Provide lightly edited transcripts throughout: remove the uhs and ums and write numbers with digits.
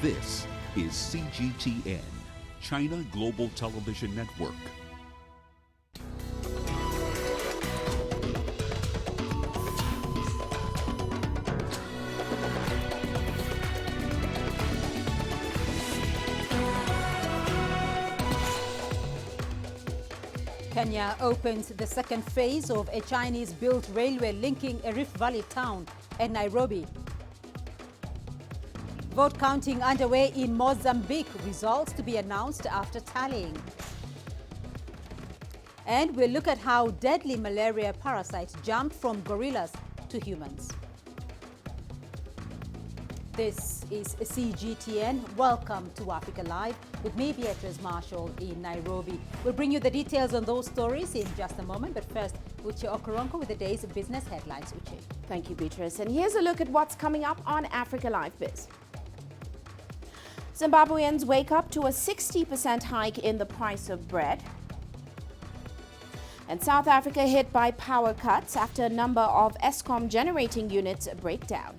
This is CGTN, China Global Television Network. Kenya opens the second phase of a Chinese-built railway linking a Rift Valley town and Nairobi. Vote counting underway in Mozambique, results to be announced after tallying. And we'll look at how deadly malaria parasite jumped from gorillas to humans. This is CGTN. Welcome to Africa Live with me, Beatrice Marshall, in Nairobi. We'll bring you the details on those stories in just a moment, but first, Uche Okoronko with the day's business headlines. Uche. Thank you, Beatrice. And here's a look at what's coming up on Africa Live Biz. Zimbabweans wake up to a 60% hike in the price of bread. And South Africa hit by power cuts after a number of Eskom generating units break down.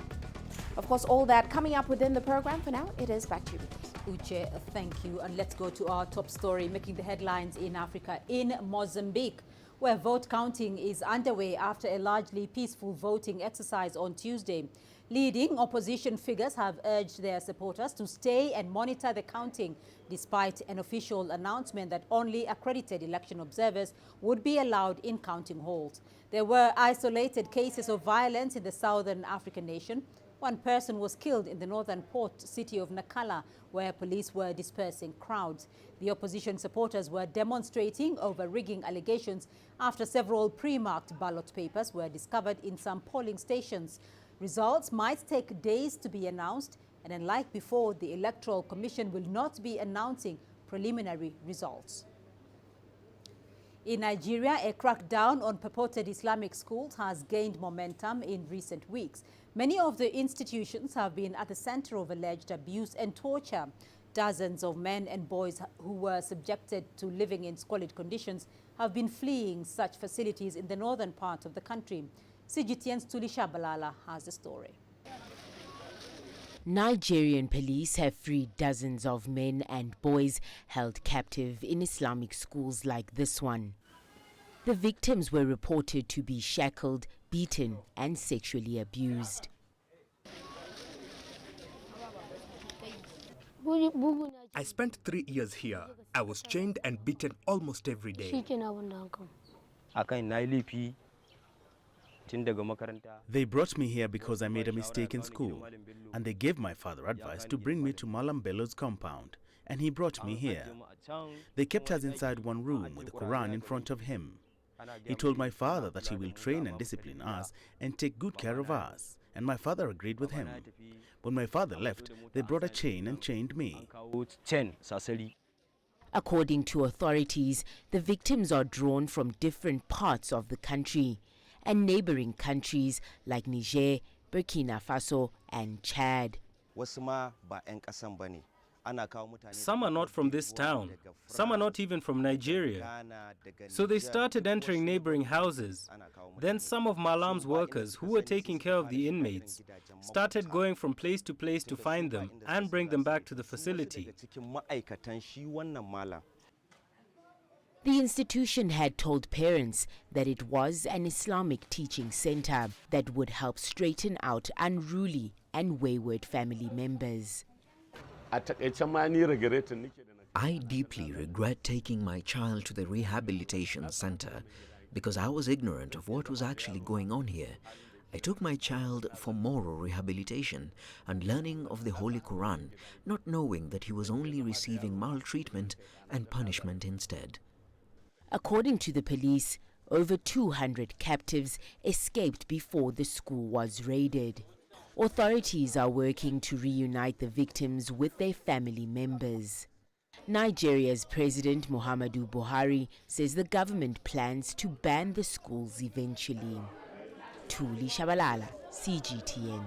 Of course, all that coming up within the program. For now, it is back to you, Uche, thank you. And let's go to our top story making the headlines in Africa. In Mozambique, where vote counting is underway after a largely peaceful voting exercise on Tuesday. Leading opposition figures have urged their supporters to stay and monitor the counting, despite an official announcement that only accredited election observers would be allowed in counting halls. There were isolated cases of violence in the southern African nation. One person was killed in the northern port city of Nacala, where police were dispersing crowds. The opposition supporters were demonstrating over rigging allegations after several pre-marked ballot papers were discovered in some polling stations. Results might take days to be announced, and unlike before, the Electoral Commission will not be announcing preliminary results. In Nigeria, a crackdown on purported Islamic schools has gained momentum in recent weeks. Many of the institutions have been at the center of alleged abuse and torture. Dozens of men and boys who were subjected to living in squalid conditions have been fleeing such facilities in the northern part of the country. CGTN's Tulisha Balala has the story. Nigerian police have freed dozens of men and boys held captive in Islamic schools like this one. The victims were reported to be shackled, beaten and sexually abused. I spent 3 years here. I was chained and beaten almost every day. They brought me here because I made a mistake in school, and they gave my father advice to bring me to Malam Bello's compound, and he brought me here. They kept us inside one room with the Quran in front of him. He told my father that he will train and discipline us and take good care of us, and my father agreed with him. When my father left, they brought a chain and chained me. According to authorities, the victims are drawn from different parts of the country and neighboring countries like Niger, Burkina Faso and Chad. Some are not from this town. Some are not even from Nigeria. So they started entering neighboring houses. Then some of Malam's workers who were taking care of the inmates started going from place to find them and bring them back to the facility. The institution had told parents that it was an Islamic teaching center that would help straighten out unruly and wayward family members. I deeply regret taking my child to the rehabilitation center because I was ignorant of what was actually going on here. I took my child for moral rehabilitation and learning of the Holy Quran, not knowing that he was only receiving maltreatment and punishment instead. According to the police, over 200 captives escaped before the school was raided. Authorities are working to reunite the victims with their family members. Nigeria's President Muhammadu Buhari says the government plans to ban the schools eventually. Tuli Shabalala, CGTN.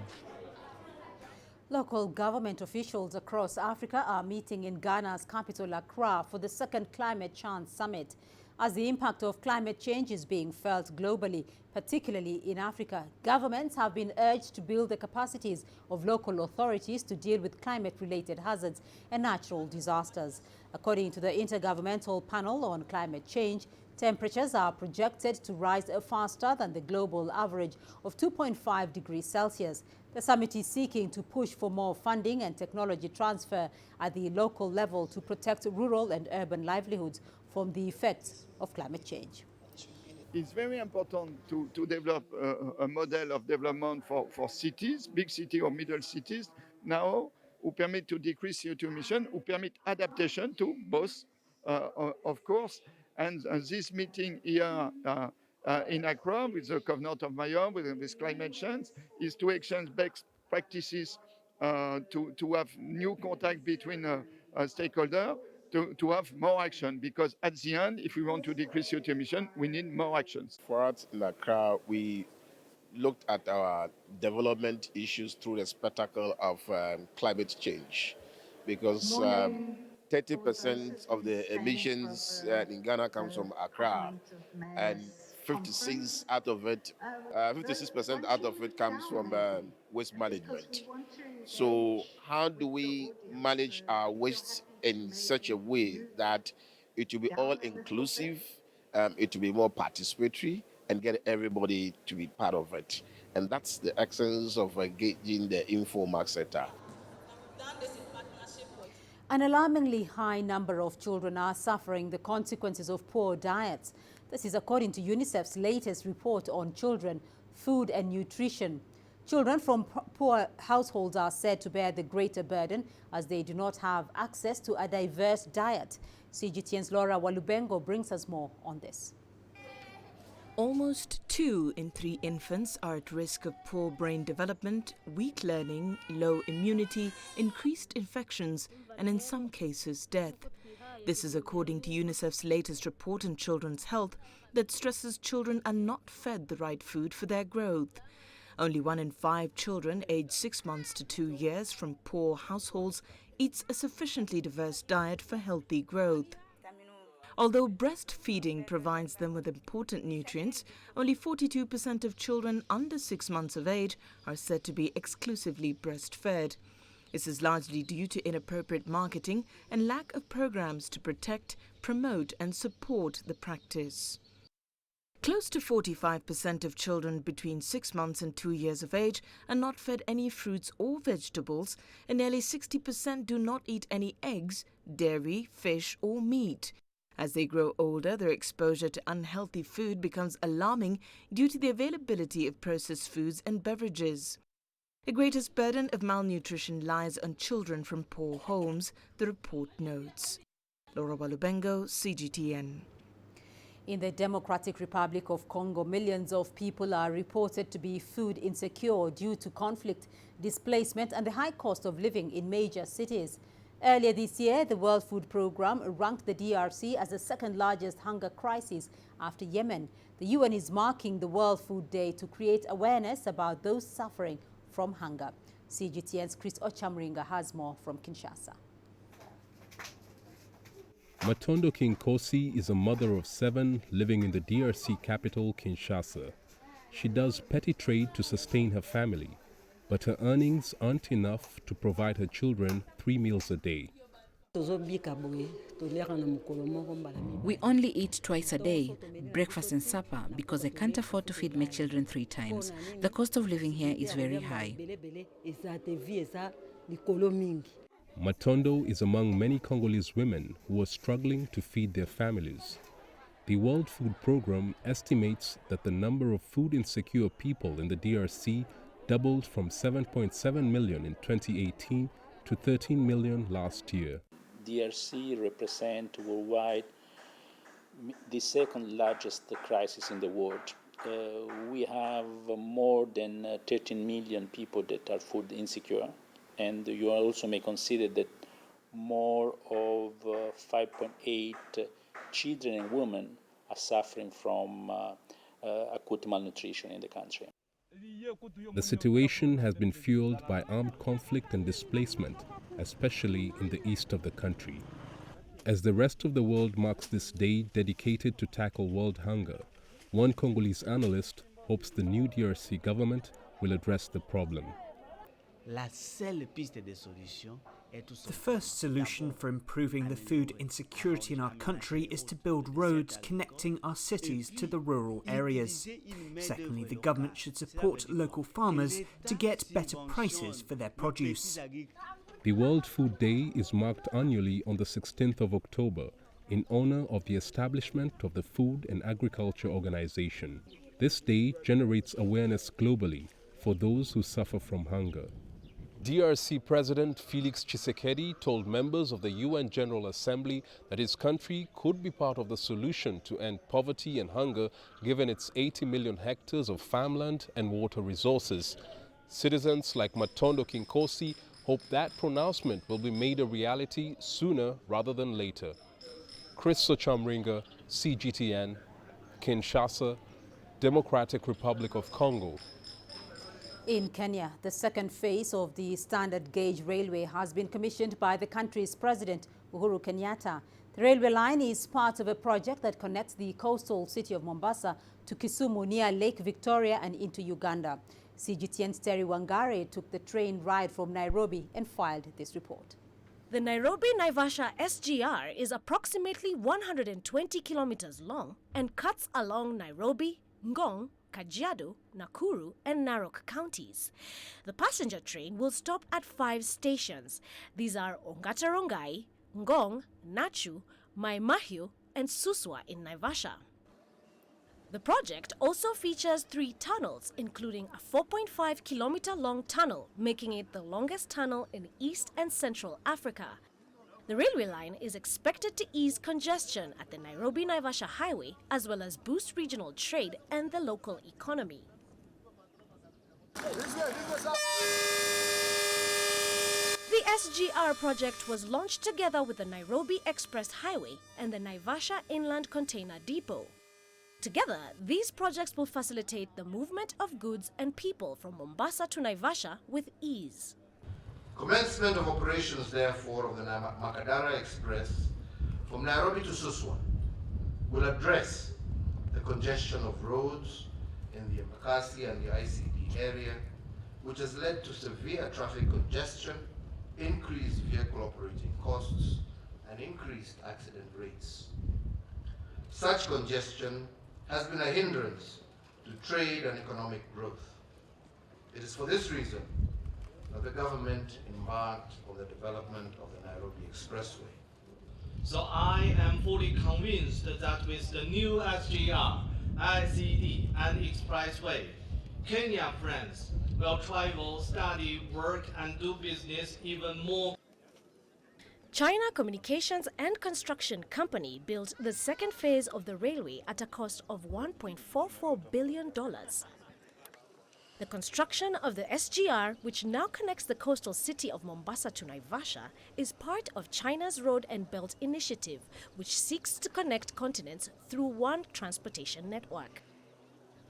Local government officials across Africa are meeting in Ghana's capital, Accra, for the second Climate Change Summit. As the impact of climate change is being felt globally, particularly in Africa, governments have been urged to build the capacities of local authorities to deal with climate-related hazards and natural disasters. According to the Intergovernmental Panel on Climate Change, temperatures are projected to rise faster than the global average of 2.5 degrees Celsius. The summit is seeking to push for more funding and technology transfer at the local level to protect rural and urban livelihoods from the effects of climate change. It's very important to develop a model of development for cities, big cities or middle cities, now, who permit to decrease CO2 emission, who permit adaptation to both, of course. And this meeting here in Accra with the Governor of Mayotte, with climate change, is to exchange best practices, to have new contact between stakeholders, to have more action, because at the end, if we want to decrease CO2 emission, we need more actions. For us in Accra, we looked at our development issues through the spectacle of climate change, because 30% of the emissions in Ghana comes from Accra, and 56% out of it comes from waste management. So how do we manage our waste in such a way that it will be all inclusive, it will be more participatory, and get everybody to be part of it? And that's the essence of engaging the informal sector. An alarmingly high number of children are suffering the consequences of poor diets. This is according to UNICEF's latest report on children, food and nutrition. Children from poor households are said to bear the greater burden as they do not have access to a diverse diet. CGTN's Laura Walubengo brings us more on this. Almost 2 in 3 infants are at risk of poor brain development, weak learning, low immunity, increased infections, and in some cases death. This is according to UNICEF's latest report on children's health that stresses children are not fed the right food for their growth. Only 1 in 5 children aged 6 months to 2 years from poor households eats a sufficiently diverse diet for healthy growth. Although breastfeeding provides them with important nutrients, only 42% of children under 6 months of age are said to be exclusively breastfed. This is largely due to inappropriate marketing and lack of programs to protect, promote and support the practice. Close to 45% of children between 6 months and 2 years of age are not fed any fruits or vegetables, and nearly 60% do not eat any eggs, dairy, fish or meat. As they grow older, their exposure to unhealthy food becomes alarming due to the availability of processed foods and beverages. The greatest burden of malnutrition lies on children from poor homes, the report notes. Laura Walubengo, CGTN. In the Democratic Republic of Congo, millions of people are reported to be food insecure due to conflict, displacement and the high cost of living in major cities. Earlier this year, the World Food Programme ranked the DRC as the second largest hunger crisis after Yemen. The UN is marking the World Food Day to create awareness about those suffering from hunger. CGTN's Chris Ochamringa has more from Kinshasa. Matondo Kinkosi is a mother of 7 living in the DRC capital, Kinshasa. She does petty trade to sustain her family, but her earnings aren't enough to provide her children 3 meals a day. We only eat twice a day, breakfast and supper, because I can't afford to feed my children 3 times. The cost of living here is very high. Matondo is among many Congolese women who are struggling to feed their families. The World Food Programme estimates that the number of food insecure people in the DRC doubled from 7.7 million in 2018 to 13 million last year. DRC represents worldwide the second largest crisis in the world. We have more than 13 million people that are food insecure. And you also may consider that more of 5.8 children and women are suffering from acute malnutrition in the country. The situation has been fueled by armed conflict and displacement, especially in the east of the country. As the rest of the world marks this day dedicated to tackle world hunger, one Congolese analyst hopes the new DRC government will address the problem. The first solution for improving the food insecurity in our country is to build roads connecting our cities to the rural areas. Secondly, the government should support local farmers to get better prices for their produce. The World Food Day is marked annually on the 16th of October in honor of the establishment of the Food and Agriculture Organization. This day generates awareness globally for those who suffer from hunger. DRC President Felix Tshisekedi told members of the UN General Assembly that his country could be part of the solution to end poverty and hunger given its 80 million hectares of farmland and water resources. Citizens like Matondo Kinkosi hope that pronouncement will be made a reality sooner rather than later. Chris Sochamringa, CGTN, Kinshasa, Democratic Republic of Congo. In Kenya, the second phase of the standard gauge railway has been commissioned by the country's President Uhuru Kenyatta. The railway line is part of a project that connects the coastal city of Mombasa to Kisumu near Lake Victoria and into Uganda. CGTN's Terry Wangare took the train ride from Nairobi and filed this report. The Nairobi-Naivasha SGR is approximately 120 kilometers long and cuts along Nairobi, Ngong, Kajiado, Nakuru and Narok counties. The passenger train will stop at 5 stations. These are Ongata Rongai, Ngong, Nachu, Mai Mahiu and Suswa in Naivasha. The project also features 3 tunnels, including a 4.5-kilometer long tunnel, making it the longest tunnel in East and Central Africa. The railway line is expected to ease congestion at the Nairobi-Naivasha highway, as well as boost regional trade and the local economy. The SGR project was launched together with the Nairobi Express Highway and the Naivasha Inland Container Depot. Together, these projects will facilitate the movement of goods and people from Mombasa to Naivasha with ease. Commencement of operations, therefore, of the Makadara Express from Nairobi to Suswa will address the congestion of roads in the Embakasi and the ICD area, which has led to severe traffic congestion, increased vehicle operating costs, and increased accident rates. Such congestion has been a hindrance to trade and economic growth. It is for this reason that the government embarked on the development of the Nairobi Expressway. So I am fully convinced that with the new SGR, ICD and Expressway, Kenya friends will travel, study, work and do business even more. China Communications and Construction Company built the second phase of the railway at a cost of $1.44 billion. The construction of the SGR, which now connects the coastal city of Mombasa to Naivasha, is part of China's Road and Belt Initiative, which seeks to connect continents through one transportation network.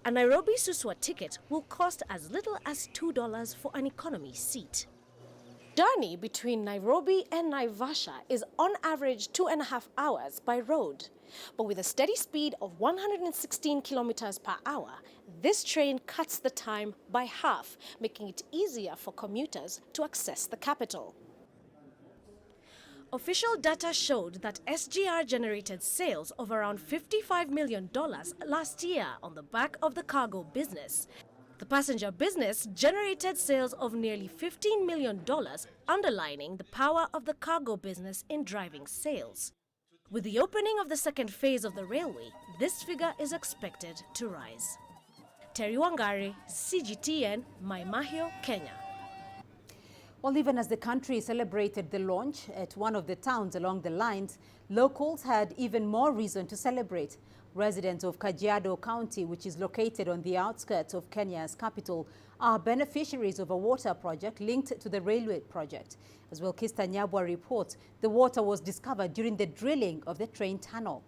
A Nairobi-Suswa ticket will cost as little as $2 for an economy seat. Journey between Nairobi and Naivasha is on average 2.5 hours by road. But with a steady speed of 116 kilometers per hour, this train cuts the time by half, making it easier for commuters to access the capital. Official data showed that SGR generated sales of around $55 million last year on the back of the cargo business. The passenger business generated sales of nearly $15 million, underlining the power of the cargo business in driving sales. With the opening of the second phase of the railway, this figure is expected to rise. Terry Wangare, CGTN, Mai Mahiu, Kenya. Well, even as the country celebrated the launch at one of the towns along the lines, locals had even more reason to celebrate. Residents of Kajiado County, which is located on the outskirts of Kenya's capital, are beneficiaries of a water project linked to the railway project. As well, Kista Nyabwa reports, the water was discovered during the drilling of the train tunnel.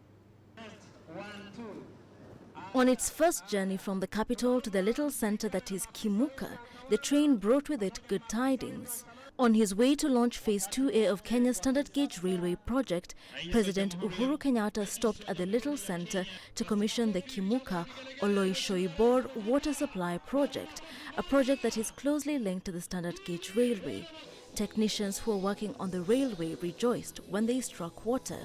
On its first journey from the capital to the little center that is Kimuka, the train brought with it good tidings. On his way to launch Phase 2A of Kenya's standard gauge railway project, President Uhuru Kenyatta stopped at the Little Centre to commission the Kimuka Oloishoibor water supply project, a project that is closely linked to the standard gauge railway. Technicians who were working on the railway rejoiced when they struck water.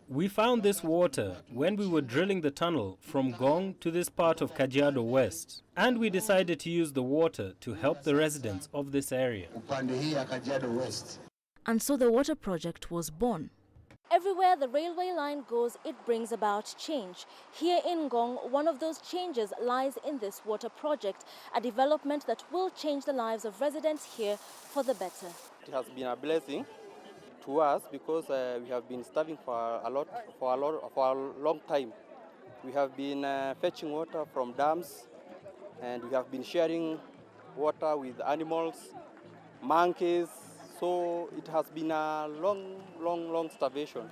We found this water when we were drilling the tunnel from Gong to this part of Kajiado West, and we decided to use the water to help the residents of this area. And so the water project was born. Everywhere the railway line goes, it brings about change. Here in Gong, one of those changes lies in this water project, a development that will change the lives of residents here for the better. It has been a blessing to us because we have been starving for a long time. We have been fetching water from dams, and we have been sharing water with animals, monkeys. So it has been a long starvation.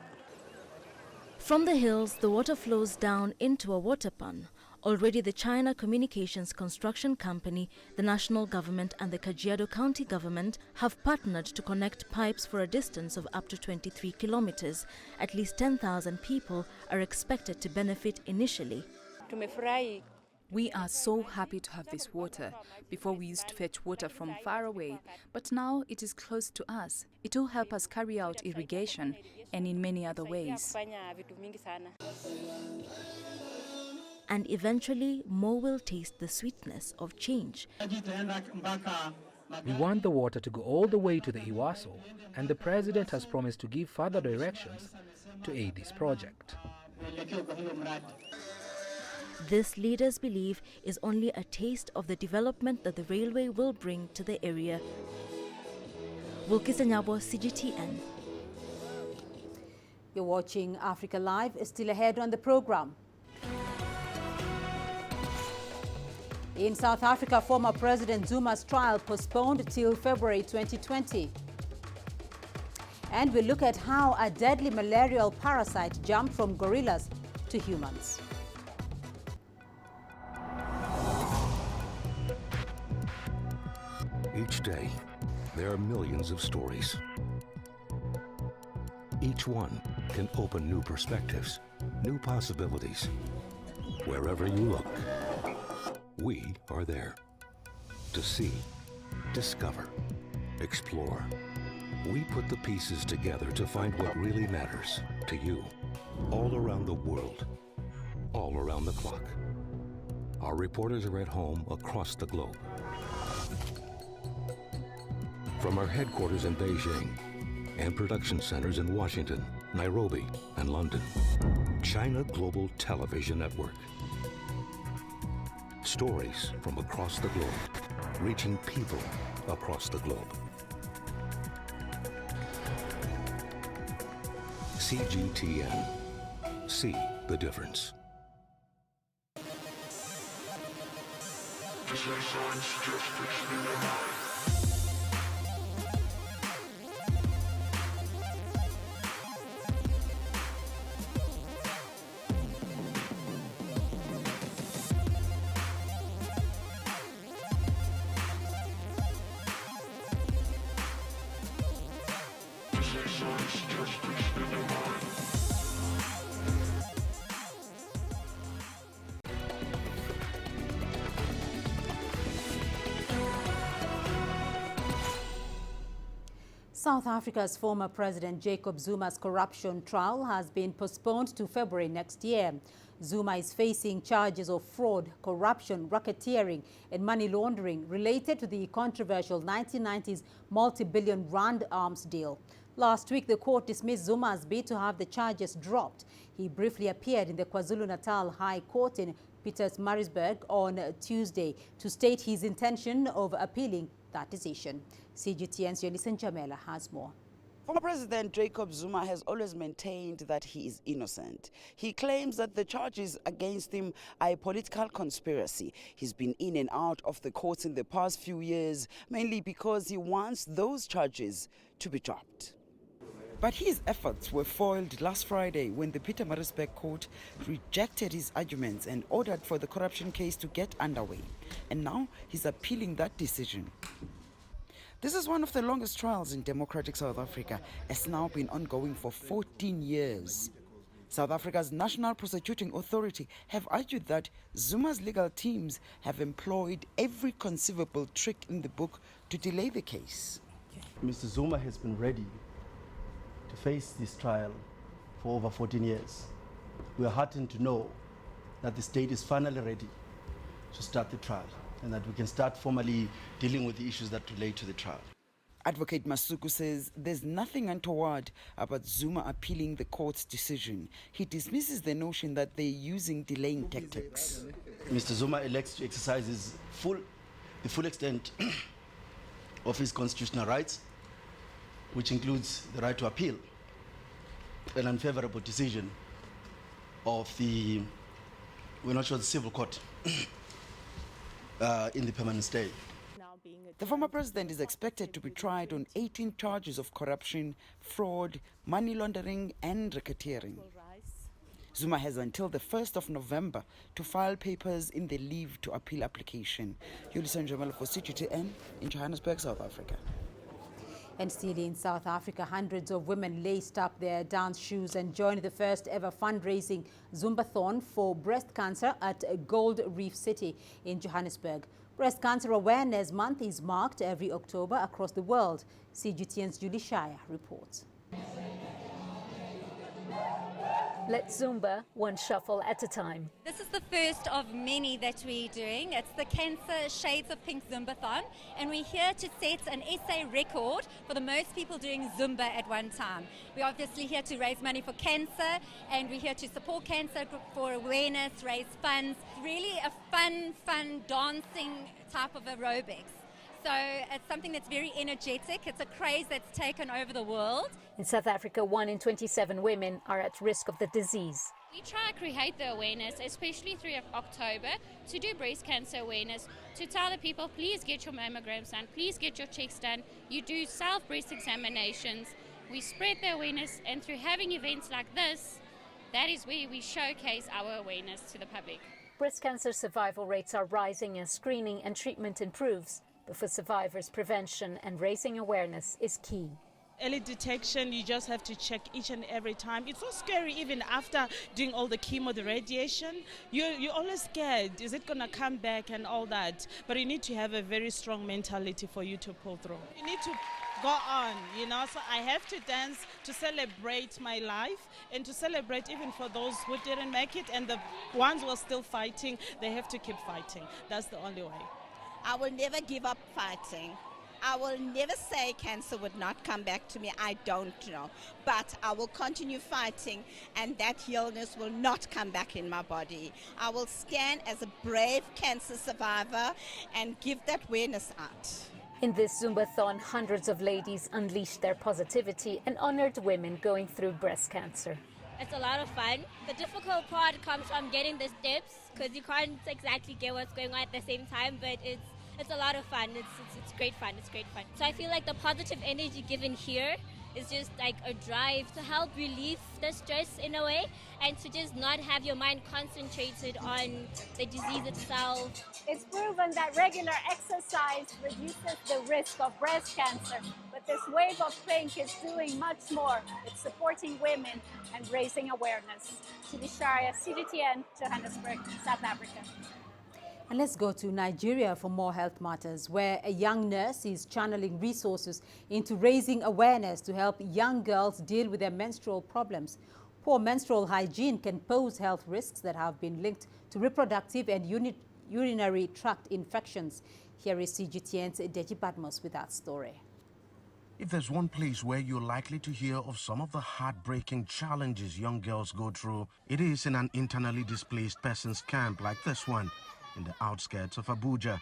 From the hills, the water flows down into a water pan. Already the China Communications Construction Company, the national government and the Kajiado County government have partnered to connect pipes for a distance of up to 23 kilometers. At least 10,000 people are expected to benefit initially. We are so happy to have this water. Before we used to fetch water from far away, but now it is close to us. It will help us carry out irrigation and in many other ways. And eventually, more will taste the sweetness of change. We want the water to go all the way to the Iwaso, and the President has promised to give further directions to aid this project. This, leaders believe, is only a taste of the development that the railway will bring to the area. Wilkisa Nyabo, CGTN. You're watching Africa Live. Still ahead on the program. In South Africa, former President Zuma's trial postponed till February 2020. And we look at how a deadly malarial parasite jumped from gorillas to humans. Each day, there are millions of stories. Each one can open new perspectives, new possibilities. Wherever you look, we are there to see, discover, explore. We put the pieces together to find what really matters to you, all around the world, all around the clock. Our reporters are at home across the globe. From our headquarters in Beijing and production centers in Washington, Nairobi, and London, China Global Television Network. Stories from across the globe, reaching people across the globe. CGTN. See the difference. South Africa's former President Jacob Zuma's corruption trial has been postponed to February next year. Zuma is facing charges of fraud, corruption, racketeering and money laundering related to the controversial 1990s multi-billion rand arms deal. Last week, the court dismissed Zuma's bid to have the charges dropped. He briefly appeared in the KwaZulu-Natal High Court in Pietermaritzburg on Tuesday to state his intention of appealing that decision. CGTN's Yolison Jamela has more. Former President Jacob Zuma has always maintained that he is innocent. He claims that the charges against him are a political conspiracy. He's been in and out of the courts in the past few years, mainly because he wants those charges to be dropped. But his efforts were foiled last Friday when the Pietermaritzburg court rejected his arguments and ordered for the corruption case to get underway. And now he's appealing that decision. This is one of the longest trials in democratic South Africa. It's now been ongoing for 14 years. South Africa's National Prosecuting Authority have argued that Zuma's legal teams have employed every conceivable trick in the book to delay the case. Mr. Zuma has been ready to face this trial for over 14 years. We are heartened to know that the state is finally ready to start the trial and that we can start formally dealing with the issues that relate to the trial. Advocate Masuku says there's nothing untoward about Zuma appealing the court's decision. He dismisses the notion that they're using delaying tactics. Mr. Zuma elects to exercise the full extent of his constitutional rights, which includes the right to appeal an unfavorable decision of the, we're not sure, the civil court in the permanent stay. The former president is expected to be tried on 18 charges of corruption, fraud, money laundering and racketeering. Zuma has until the 1st of November to file papers in the leave to appeal application. Yulisa Njamala for CGTN in Johannesburg, South Africa. And still in South Africa, hundreds of women laced up their dance shoes and joined the first ever fundraising Zumbathon for breast cancer at Gold Reef City in Johannesburg. Breast Cancer Awareness Month is marked every October across the world. CGTN's Julie Shire reports. Let's Zumba one shuffle at a time. This is the first of many that we're doing. It's the Cancer Shades of Pink Zumbathon, and we're here to set an SA record for the most people doing Zumba at one time. We're obviously here to raise money for cancer, and we're here to support cancer for awareness, raise funds. Really a fun dancing type of aerobics. So it's something that's very energetic. It's a craze that's taken over the world. In South Africa, 1 in 27 women are at risk of the disease. We try to create the awareness, especially through October, to do breast cancer awareness, to tell the people, please get your mammograms done, please get your checks done. You do self-breast examinations. We spread the awareness, and through having events like this, that is where we showcase our awareness to the public. Breast cancer survival rates are rising as screening and treatment improves. But for survivors, prevention and raising awareness is key. Early detection, you just have to check each and every time. It's so scary even after doing all the chemo, the radiation. You're always scared, is it going to come back and all that? But you need to have a very strong mentality for you to pull through. You need to go on, so I have to dance to celebrate my life and to celebrate even for those who didn't make it, and the ones who are still fighting, they have to keep fighting. That's the only way. I will never give up fighting. I will never say cancer would not come back to me. I don't know. But I will continue fighting, and that illness will not come back in my body. I will stand as a brave cancer survivor and give that awareness out. In this Zumbathon, hundreds of ladies unleashed their positivity and honored women going through breast cancer. It's a lot of fun. The difficult part comes from getting the steps, because you can't exactly get what's going on at the same time, but it's a lot of fun. It's great fun. It's great fun. So I feel like the positive energy given here is just like a drive to help relieve the stress in a way, and to just not have your mind concentrated on the disease itself. It's proven that regular exercise reduces the risk of breast cancer, but this wave of pink is doing much more. It's supporting women and raising awareness. Julie Shire, CGTN, Johannesburg, South Africa. And let's go to Nigeria for more health matters, where a young nurse is channeling resources into raising awareness to help young girls deal with their menstrual problems. Poor menstrual hygiene can pose health risks that have been linked to reproductive and urinary tract infections. Here is CGTN's Deji Badmos with that story. If there's one place where you're likely to hear of some of the heartbreaking challenges young girls go through, it is in an internally displaced persons camp like this one, in the outskirts of Abuja.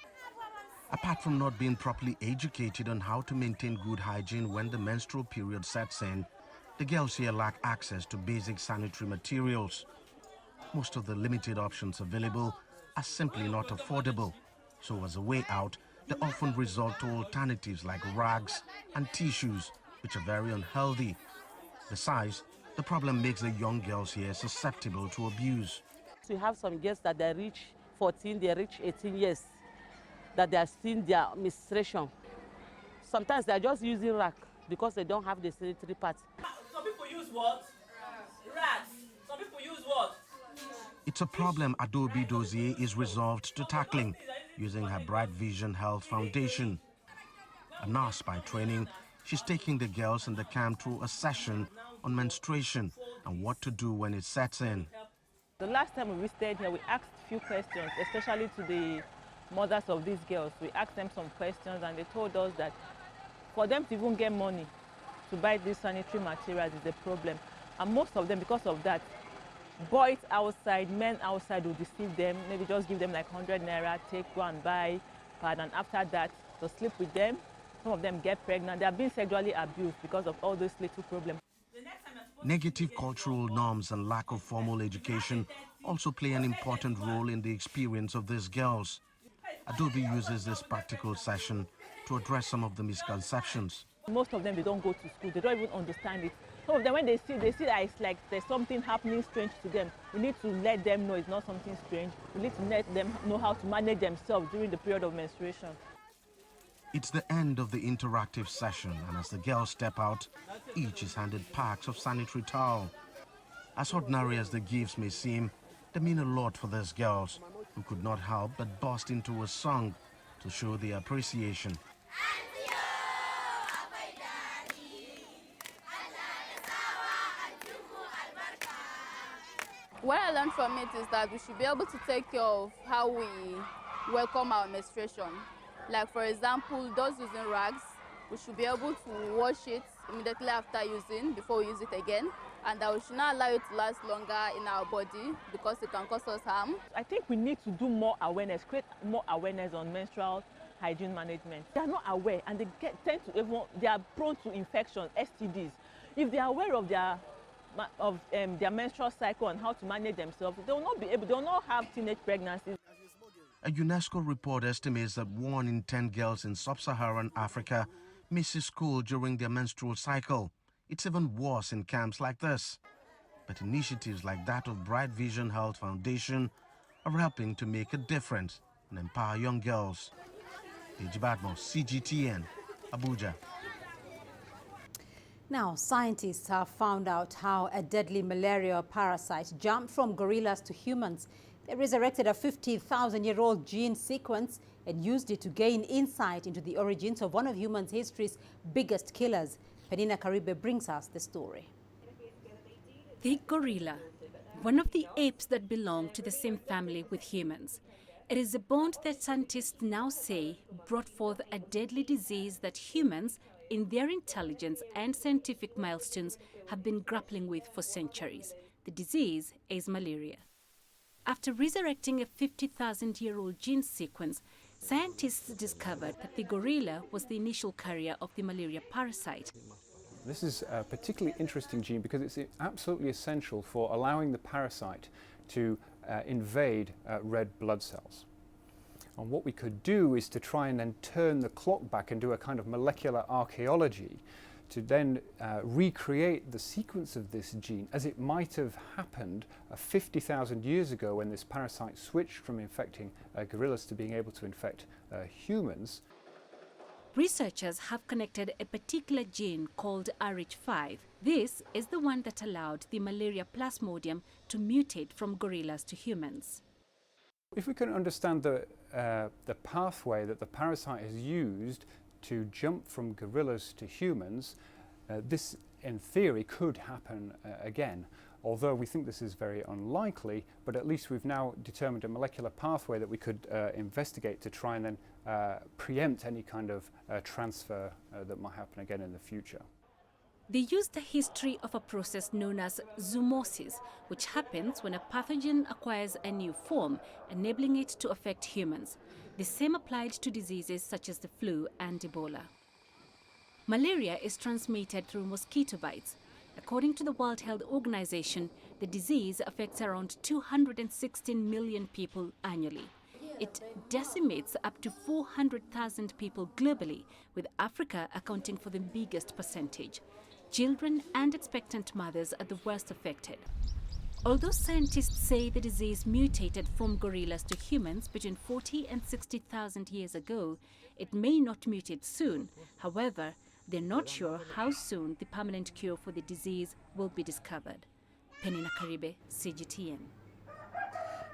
Apart from not being properly educated on how to maintain good hygiene when the menstrual period sets in, the girls here lack access to basic sanitary materials. Most of the limited options available are simply not affordable. So as a way out, they often resort to alternatives like rags and tissues, which are very unhealthy. Besides, the problem makes the young girls here susceptible to abuse. We have some girls that they reach 14, they reach 18 years, that they are still their menstruation. Sometimes they are just using rack because they don't have the sanitary part. Some people use what? Racks. Some people use what? It's a problem Adobe Dozier is resolved to tackling using her Bright Vision Health Foundation. A nurse by training, she's taking the girls in the camp through a session on menstruation and what to do when it sets in. The last time we stayed here, we asked a few questions, especially to the mothers of these girls. We asked them some questions and they told us that for them to even get money to buy these sanitary materials is a problem. And most of them, because of that, boys outside, men outside will deceive them, maybe just give them like 100 naira, go and buy pad, and after that, to sleep with them. Some of them get pregnant. They are being sexually abused because of all those little problems. Negative cultural norms and lack of formal education also play an important role in the experience of these girls. Adobe uses this practical session to address some of the misconceptions. Most of them, they don't go to school. They don't even understand it. Some of them, when they see that it's like there's something happening strange to them. We need to let them know it's not something strange. We need to let them know how to manage themselves during the period of menstruation. It's the end of the interactive session, and as the girls step out, each is handed packs of sanitary towel. As ordinary as the gifts may seem, they mean a lot for these girls, who could not help but burst into a song to show their appreciation. What I learned from it is that we should be able to take care of how we welcome our menstruation. Like, for example, those using rags, we should be able to wash it immediately after using, before we use it again, and that we should not allow it to last longer in our body because it can cause us harm. I think we need to do more awareness, create more awareness on menstrual hygiene management. They are not aware, and they are prone to infection, STDs. If they are aware of their menstrual cycle and how to manage themselves, they will not have teenage pregnancies. A UNESCO report estimates that 1 in 10 girls in sub-Saharan Africa misses school during their menstrual cycle. It's even worse in camps like this. But initiatives like that of Bright Vision Health Foundation are helping to make a difference and empower young girls. Paige Badmo, CGTN, Abuja. Now, scientists have found out how a deadly malaria parasite jumped from gorillas to humans. They resurrected a 50,000-year-old gene sequence and used it to gain insight into the origins of one of human history's biggest killers. Penina Karibe brings us the story. The gorilla, one of the apes that belong to the same family with humans. It is a bond that scientists now say brought forth a deadly disease that humans, in their intelligence and scientific milestones, have been grappling with for centuries. The disease is malaria. After resurrecting a 50,000-year-old gene sequence, scientists discovered that the gorilla was the initial carrier of the malaria parasite. This is a particularly interesting gene because it's absolutely essential for allowing the parasite to invade red blood cells. And what we could do is to try and then turn the clock back and do a kind of molecular archaeology to then recreate the sequence of this gene as it might have happened 50,000 years ago when this parasite switched from infecting gorillas to being able to infect humans. Researchers have connected a particular gene called RH5. This is the one that allowed the malaria plasmodium to mutate from gorillas to humans. If we can understand the pathway that the parasite has used to jump from gorillas to humans, this in theory could happen again. Although we think this is very unlikely, but at least we've now determined a molecular pathway that we could investigate to try and then preempt any kind of transfer that might happen again in the future. They used the history of a process known as zoonosis, which happens when a pathogen acquires a new form, enabling it to affect humans. The same applied to diseases such as the flu and Ebola. Malaria is transmitted through mosquito bites. According to the World Health Organization, the disease affects around 216 million people annually. It decimates up to 400,000 people globally, with Africa accounting for the biggest percentage. Children and expectant mothers are the worst affected. Although scientists say the disease mutated from gorillas to humans between 40 and 60,000 years ago, it may not mutate soon. However, they're not sure how soon the permanent cure for the disease will be discovered. Penina Karibe, CGTN.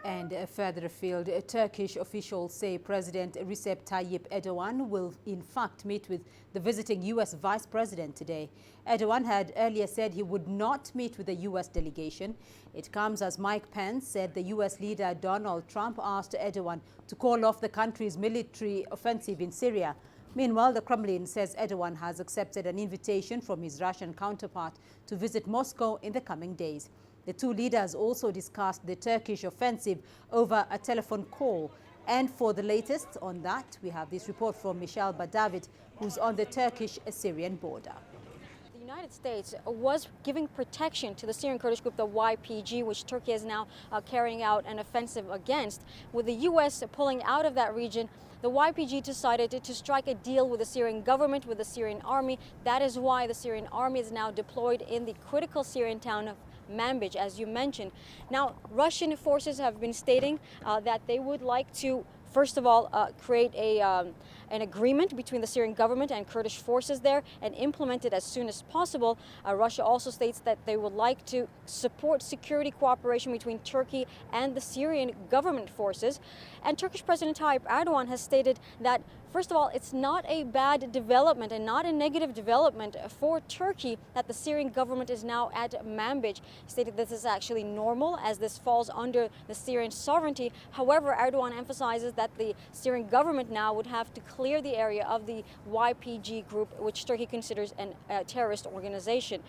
And further afield, Turkish officials say President Recep Tayyip Erdogan will in fact meet with the visiting U.S. Vice President today. Erdogan had earlier said he would not meet with the U.S. delegation. It comes as Mike Pence said the U.S. leader Donald Trump asked Erdogan to call off the country's military offensive in Syria. Meanwhile, the Kremlin says Erdogan has accepted an invitation from his Russian counterpart to visit Moscow in the coming days. The two leaders also discussed the Turkish offensive over a telephone call. And for the latest on that, we have this report from Michelle Badavid, who's on the Turkish-Syrian border. The United States was giving protection to the Syrian Kurdish group, the YPG, which Turkey is now carrying out an offensive against. With the U.S. pulling out of that region, the YPG decided to strike a deal with the Syrian government, with the Syrian army. That is why the Syrian army is now deployed in the critical Syrian town of Manbij, as you mentioned. Now, Russian forces have been stating that they would like to, first of all, create an agreement between the Syrian government and Kurdish forces there and implement it as soon as possible. Russia also states that they would like to support security cooperation between Turkey and the Syrian government forces. And Turkish President Tayyip Erdogan has stated that, first of all, it's not a bad development and not a negative development for Turkey that the Syrian government is now at Manbij. He stated this is actually normal as this falls under the Syrian sovereignty. However, Erdogan emphasizes that the Syrian government now would have to clear the area of the YPG group, which Turkey considers a terrorist organization.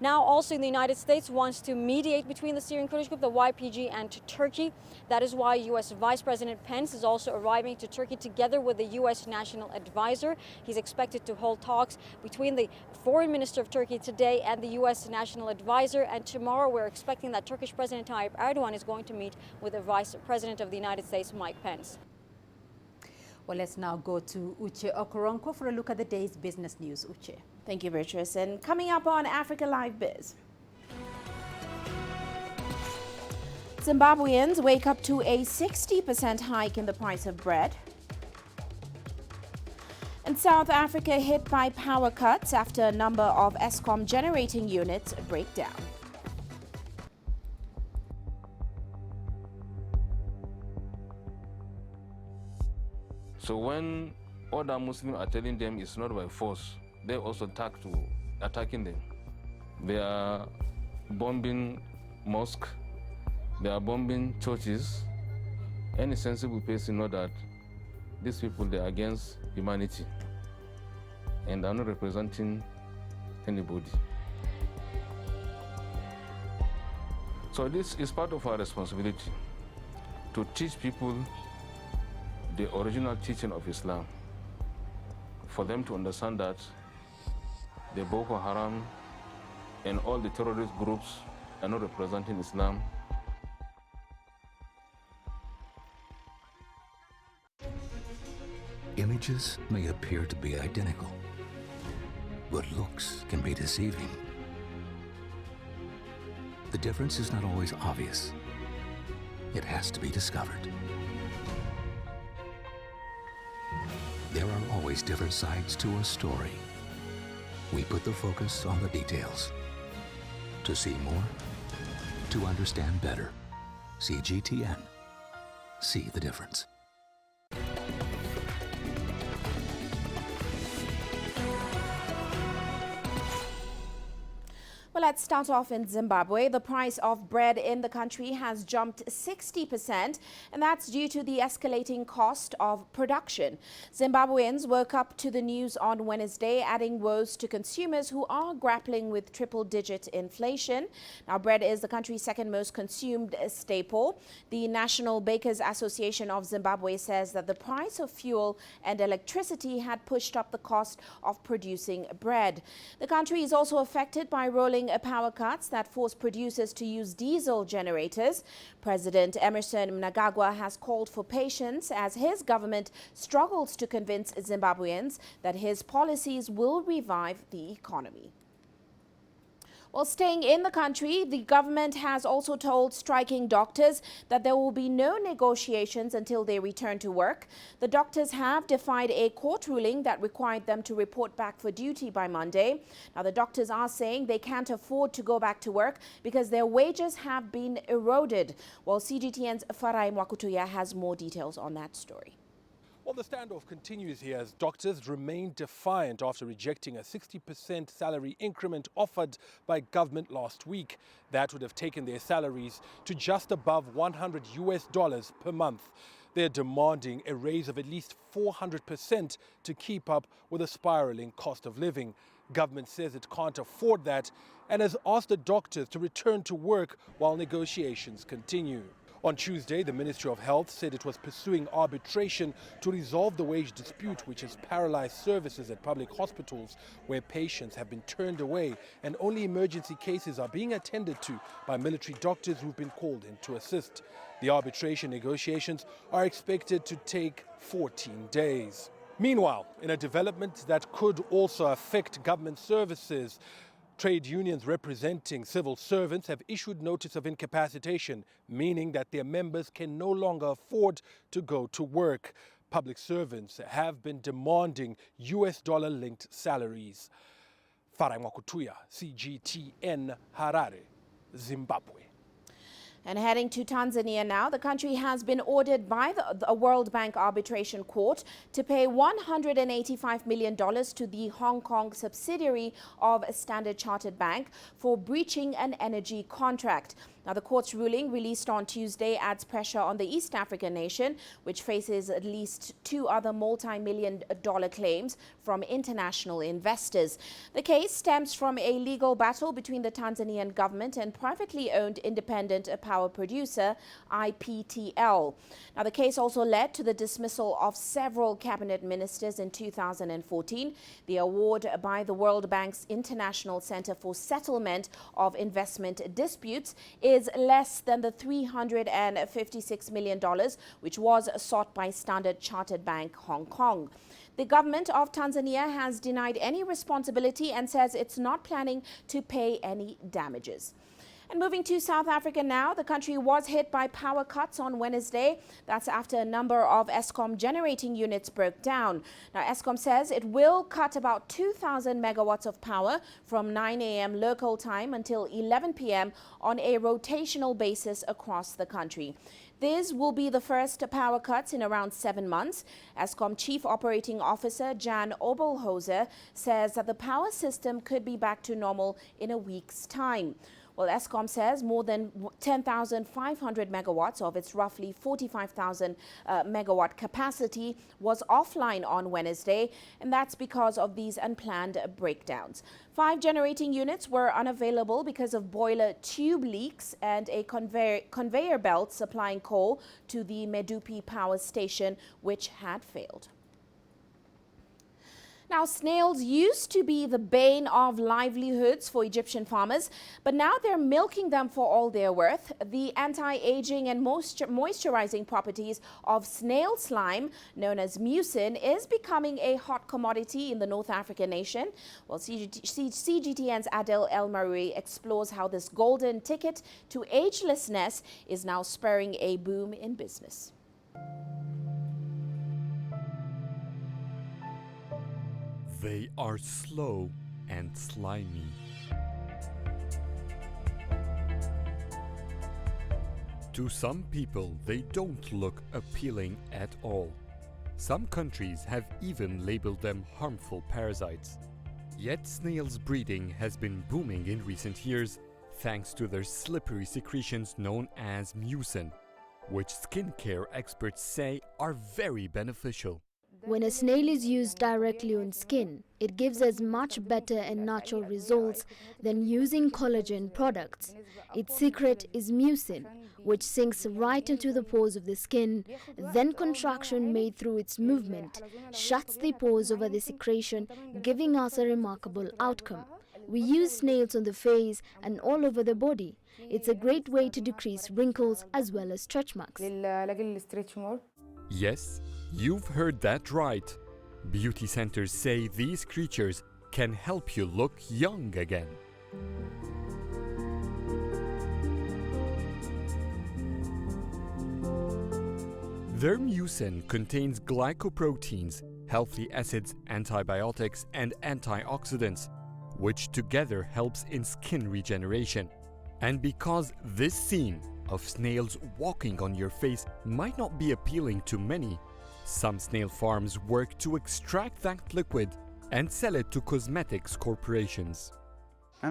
Now, also the United States wants to mediate between the Syrian Kurdish group, the YPG, and Turkey. That is why U.S. Vice President Pence is also arriving to Turkey together with the U.S. National Advisor. He's expected to hold talks between the Foreign Minister of Turkey today and the U.S. National Advisor. And tomorrow we're expecting that Turkish President Tayyip Erdogan is going to meet with the Vice President of the United States, Mike Pence. Well, let's now go to Uche Okoronko for a look at the day's business news. Uche. Thank you, Beatrice. And coming up on Africa Live Biz. Zimbabweans wake up to a 60% hike in the price of bread. And South Africa hit by power cuts after a number of Eskom generating units break down. So when other Muslims are telling them it's not by force, they also attacking them. They are bombing mosques, they are bombing churches. Any sensible person knows that these people, they are against humanity and are not representing anybody. So this is part of our responsibility to teach people the original teaching of Islam, for them to understand that the Boko Haram and all the terrorist groups are not representing Islam. Images may appear to be identical, but looks can be deceiving. The difference is not always obvious. It has to be discovered. There are always different sides to a story. We put the focus on the details. To see more, to understand better. CGTN. See the difference. Well, let's start off in Zimbabwe. The price of bread in the country has jumped 60%, and that's due to the escalating cost of production. Zimbabweans woke up to the news on Wednesday, adding woes to consumers who are grappling with triple-digit inflation. Now, bread is the country's second most consumed staple. The National Bakers Association of Zimbabwe says that the price of fuel and electricity had pushed up the cost of producing bread. The country is also affected by rolling power cuts that force producers to use diesel generators. President Emerson Mnangagwa has called for patience as his government struggles to convince Zimbabweans that his policies will revive the economy. Well, staying in the country, the government has also told striking doctors that there will be no negotiations until they return to work. The doctors have defied a court ruling that required them to report back for duty by Monday. Now, the doctors are saying they can't afford to go back to work because their wages have been eroded. Well, CGTN's Farai Mwakutuya has more details on that story. Well, the standoff continues here as doctors remain defiant after rejecting a 60% salary increment offered by government last week. That would have taken their salaries to just above $100 per month. They're demanding a raise of at least 400% to keep up with the spiraling cost of living. Government says it can't afford that and has asked the doctors to return to work while negotiations continue. On Tuesday, the Ministry of Health said it was pursuing arbitration to resolve the wage dispute which has paralyzed services at public hospitals where patients have been turned away and only emergency cases are being attended to by military doctors who've been called in to assist. The arbitration negotiations are expected to take 14 days. Meanwhile, in a development that could also affect government services, trade unions representing civil servants have issued notice of incapacitation, meaning that their members can no longer afford to go to work. Public servants have been demanding US dollar-linked salaries. Farai Mwakutuya, CGTN, Harare, Zimbabwe. And heading to Tanzania now, the country has been ordered by the World Bank Arbitration Court to pay $185 million to the Hong Kong subsidiary of Standard Chartered Bank for breaching an energy contract. Now, the court's ruling, released on Tuesday, adds pressure on the East African nation, which faces at least 2 other multi-million-dollar claims from international investors. The case stems from a legal battle between the Tanzanian government and privately owned independent power producer, IPTL. Now, the case also led to the dismissal of several cabinet ministers in 2014. The award by the World Bank's International Center for Settlement of Investment Disputes is less than the $356 million which was sought by Standard Chartered Bank Hong Kong. The government of Tanzania has denied any responsibility and says it's not planning to pay any damages. And moving to South Africa now, the country was hit by power cuts on Wednesday. That's after a number of Eskom generating units broke down. Now, Eskom says it will cut about 2,000 megawatts of power from 9 a.m. local time until 11 p.m. on a rotational basis across the country. These will be the first power cuts in around 7 months. Eskom Chief Operating Officer Jan Obelhozer says that the power system could be back to normal in a week's time. Well, Eskom says more than 10,500 megawatts of its roughly 45,000 megawatt capacity was offline on Wednesday, and that's because of these unplanned breakdowns. 5 generating units were unavailable because of boiler tube leaks and a conveyor belt supplying coal to the Medupi power station, which had failed. Now, snails used to be the bane of livelihoods for Egyptian farmers, but now they're milking them for all they're worth. The anti-aging and moisturizing properties of snail slime, known as mucin, is becoming a hot commodity in the North African nation. Well, CGTN's Adel El Maroui explores how this golden ticket to agelessness is now spurring a boom in business. They are slow and slimy. To some people, they don't look appealing at all. Some countries have even labeled them harmful parasites. Yet snails breeding has been booming in recent years thanks to their slippery secretions known as mucin, which skincare experts say are very beneficial. When a snail is used directly on skin, it gives us much better and natural results than using collagen products. Its secret is mucin, which sinks right into the pores of the skin. Then contraction made through its movement shuts the pores over the secretion, giving us a remarkable outcome. We use snails on the face and all over the body. It's a great way to decrease wrinkles as well as stretch marks. Yes, you've heard that right. Beauty centers say these creatures can help you look young again. Their mucin contains glycoproteins, healthy acids, antibiotics, and antioxidants, which together helps in skin regeneration. And because this scene of snails walking on your face might not be appealing to many, some snail farms work to extract that liquid and sell it to cosmetics corporations. I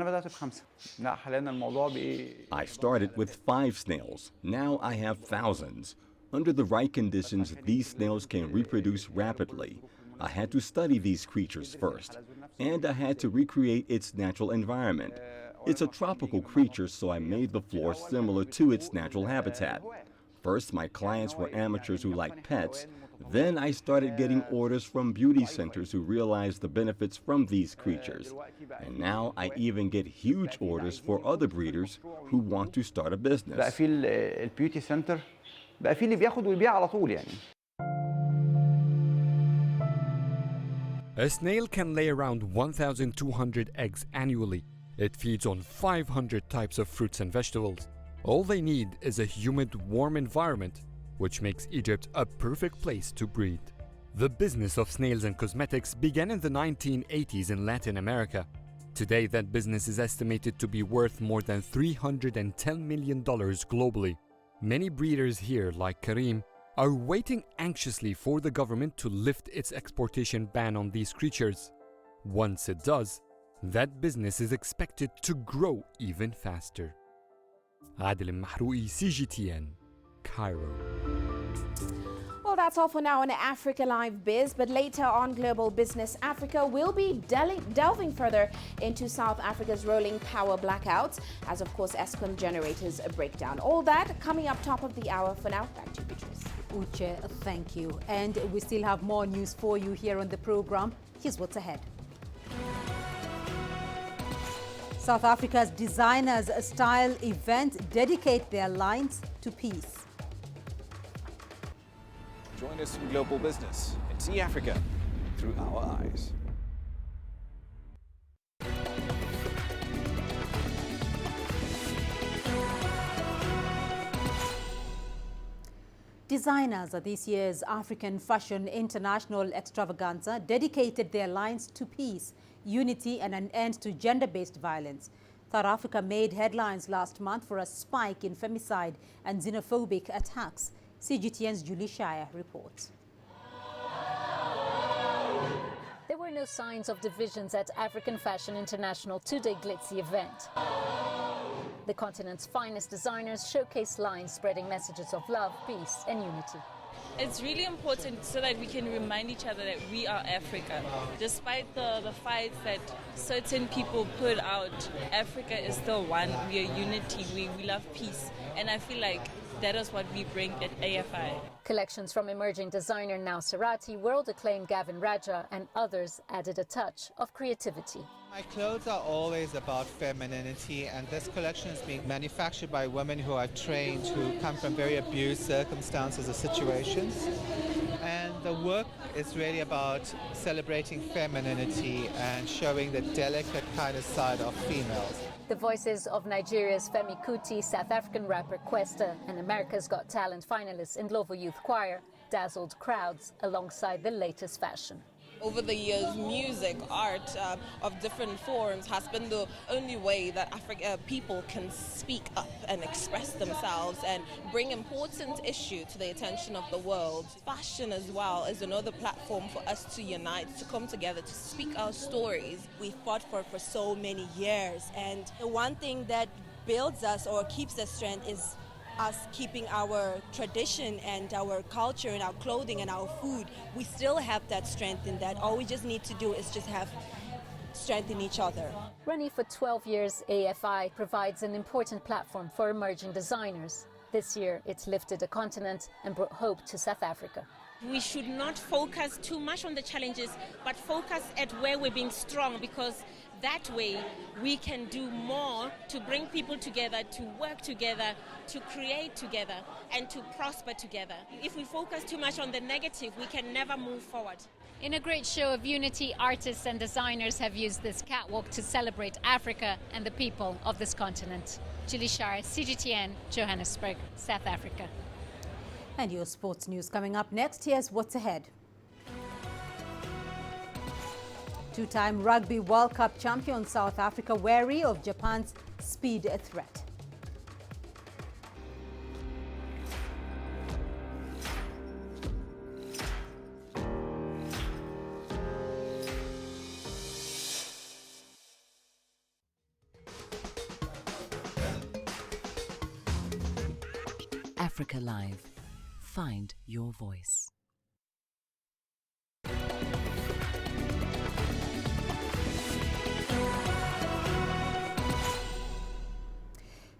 started with 5 snails. Now I have thousands. Under the right conditions, these snails can reproduce rapidly. I had to study these creatures first, and I had to recreate its natural environment. It's a tropical creature, so I made the floor similar to its natural habitat. First, my clients were amateurs who liked pets. Then I started getting orders from beauty centers who realized the benefits from these creatures. And now I even get huge orders for other breeders who want to start a business. A snail can lay around 1,200 eggs annually. It feeds on 500 types of fruits and vegetables. All they need is a humid, warm environment, which makes Egypt a perfect place to breed. The business of snails and cosmetics began in the 1980s in Latin America. Today, that business is estimated to be worth more than $310 million globally. Many breeders here, like Karim, are waiting anxiously for the government to lift its exportation ban on these creatures. Once it does, that business is expected to grow even faster. Adil Mahroui, CGTN, Cairo. Well, that's all for now on Africa Live Biz, but later on Global Business Africa, we'll be delving further into South Africa's rolling power blackouts, as of course Eskom generators break down. All that coming up top of the hour. For now, back to you, Beatrice. Uche, thank you. And we still have more news for you here on the program. Here's what's ahead. South Africa's Designers Style event dedicate their lines to peace. Join us in Global Business and see Africa through our eyes. Designers at this year's African Fashion International Extravaganza dedicated their lines to peace, unity and an end to gender-based violence. South Africa made headlines last month for a spike in femicide and xenophobic attacks. CGTN's Julie Shire reports. There were no signs of divisions at African Fashion International two-day glitzy event. The continent's finest designers showcased lines spreading messages of love, peace and unity. It's really important so that we can remind each other that we are Africa. Despite the fights that certain people put out, Africa is still one. We are unity, we love peace. And I feel like that is what we bring at AFI. Collections from emerging designer Now Sarati, world-acclaimed Gavin Raja and others added a touch of creativity. My clothes are always about femininity, and this collection is being manufactured by women who I've trained who come from very abused circumstances or situations. And the work is really about celebrating femininity and showing the delicate kind of side of females. The voices of Nigeria's Femi Kuti, South African rapper Questa, and America's Got Talent finalists in Lovo Youth Choir dazzled crowds alongside the latest fashion. Over the years, music, art of different forms has been the only way that people can speak up and express themselves and bring important issues to the attention of the world. Fashion as well is another platform for us to unite, to come together, to speak our stories. We fought for so many years, and the one thing that builds us or keeps us strength is us keeping our tradition and our culture and our clothing and our food. We still have that strength in that. All we just need to do is just have strength in each other. Running for 12 years, AFI provides an important platform for emerging designers. This year, it's lifted a continent and brought hope to South Africa. We should not focus too much on the challenges, but focus at where we're being strong, because that way we can do more to bring people together, to work together, to create together, and to prosper together. If we focus too much on the negative, we can never move forward. In a great show of unity, artists and designers have used this catwalk to celebrate Africa and the people of this continent. Julie Shire, CGTN, Johannesburg, South Africa. And your sports news coming up next. Here's what's ahead. Two-time Rugby World Cup champion South Africa wary of Japan's speed threat. Africa Live. Find your voice.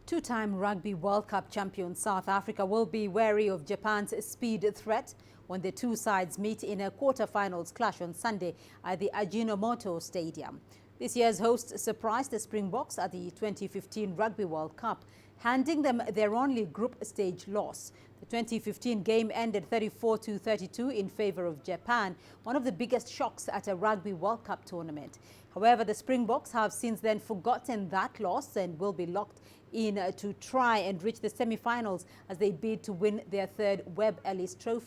Two-time Rugby World Cup champion South Africa will be wary of Japan's speed threat when the two sides meet in a quarter-finals clash on Sunday at the Ajinomoto Stadium. This year's host surprised the Springboks at the 2015 Rugby World Cup, handing them their only group stage loss. The 2015 game ended 34-32 in favor of Japan, one of the biggest shocks at a Rugby World Cup tournament. However, the Springboks have since then forgotten that loss and will be locked in to try and reach the semi-finals as they bid to win their third Webb Ellis Trophy.